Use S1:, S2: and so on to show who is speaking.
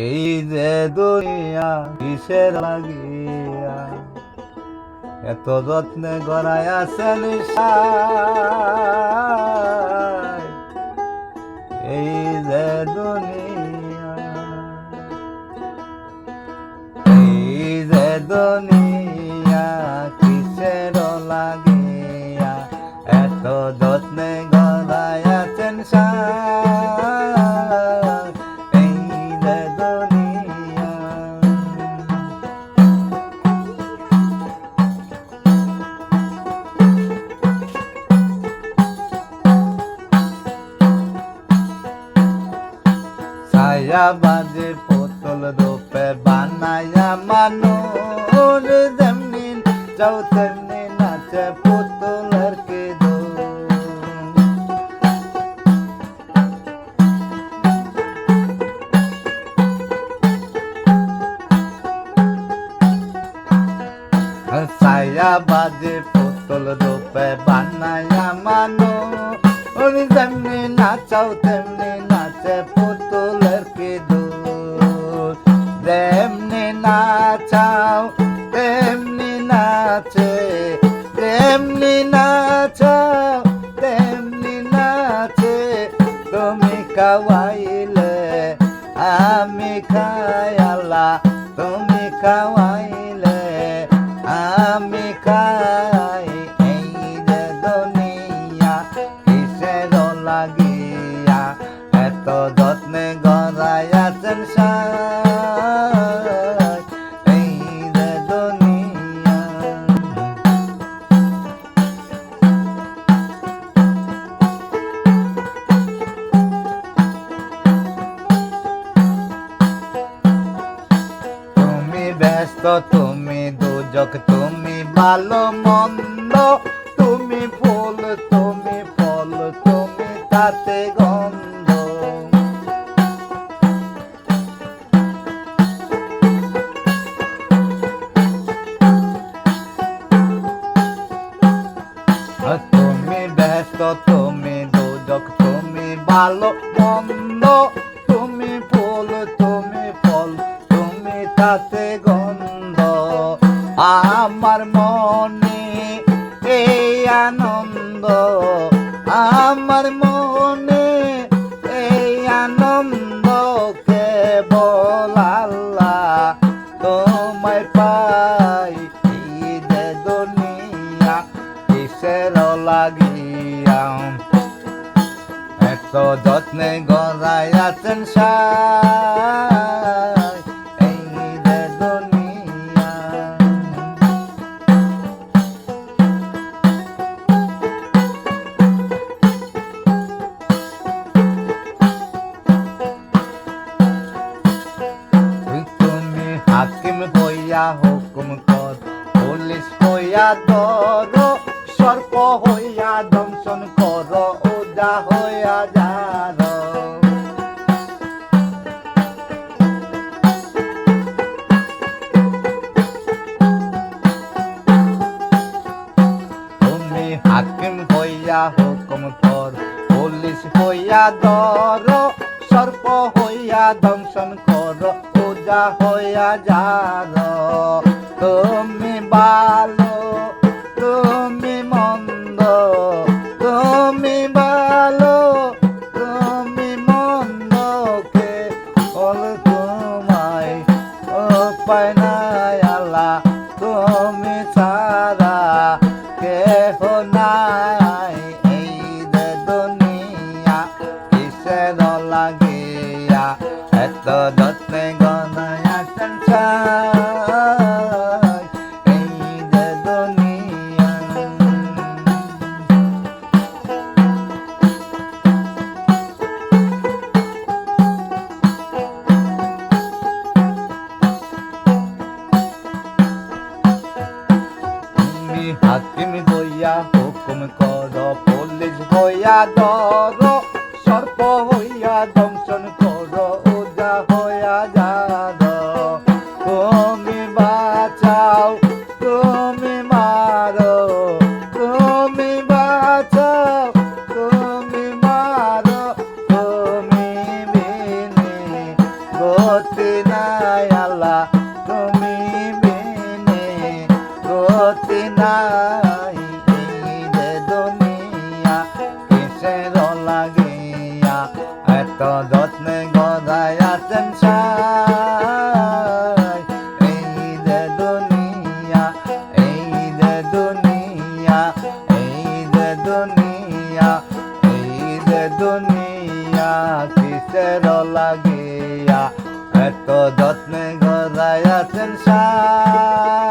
S1: এই যে দুনিয়া কিসের লাগিয়া এত যত্নে গড়াইয়াছেন সায়। এই যে দুনিয়া, এই যে দুনিয়া কিসের লাগিয়া এত যত্নে গড়াইয়াছেন সায়। এই যে দুনিয়া, ছায়া বাজে পুতুল রূপে বানায়া মানুষ, যেমনি যাও তেমনি নাচে পুতুলের কি ছায়া বাজে পুতুল রূপে বানায়া মানুষ, যেমনি নাচাও তেমনি নাচে পুতুলের কি দোষ। যেমনি নাচাও তেমনি নাচে, যেমনি নাচাও তেমনি নাচে। তুমি খাওয়াইলে আমি খাই আল্লাহ, তুমি খাওয়াইলে আমি খাই। এই যে দুনিয়া কিসের লাগিয়া এত যত্নে গড়াইয়াছেন সায়। এই যে দুনিয়া, তুমি ব্যস্ত, তুমি দুজক, তুমি ভালো মন্দ, তুমি ফুল, তুমি ফল, তুমি তাতে গন্ধ। তুমি ব্যস্ত, তুমি দুজক, তুমি ভালো মন্দ, তুমি ফুল, তুমি ফল, তুমি তাতে গন্ধ। আমার মনে এই আনন্দ, আমার মনে এই আনন্দ, কেবল আল্লাহ তোমায় পাই। এই যে দুনিয়া কিসের লাগিয়া এত যত্নে গড়াইয়াছেন সায়। এই যে দুনিয়া, তুমি হাকিম হইয়া হুকুম কর, পুলিশ হইয়া ধর, সর্প হইয়া দংশন কর, ওজা হইয়া যার। তুমি হাকিম হইয়া হুকুম কর, পুলিশ হইয়া ধর, সর্প হইয়া দংশন কর, ওজা হইয়া যার। তুমি ভালো, তুমি মন্দ, তুমি ভালো, তুমি মন্দ, কে বল তোমায় উপায় নাই আল্লাহ, তুমি ছাড়া কেহ নাই। এই যে দুনিয়া কিসের লাগিয়া এত যত্নে গড়াইয়াছেন সায়। এই যে দুনিয়া, তুমি হাকিম হইয়া হুকুম কর, পুলিশ হইয়া ধর, সর্প হইয়া দংশন কর, ওজা হইয়া যার। তুমি বাঁচাও, তুমি মারো, তুমি বাঁচাও, তুমি মারো, আছেন সার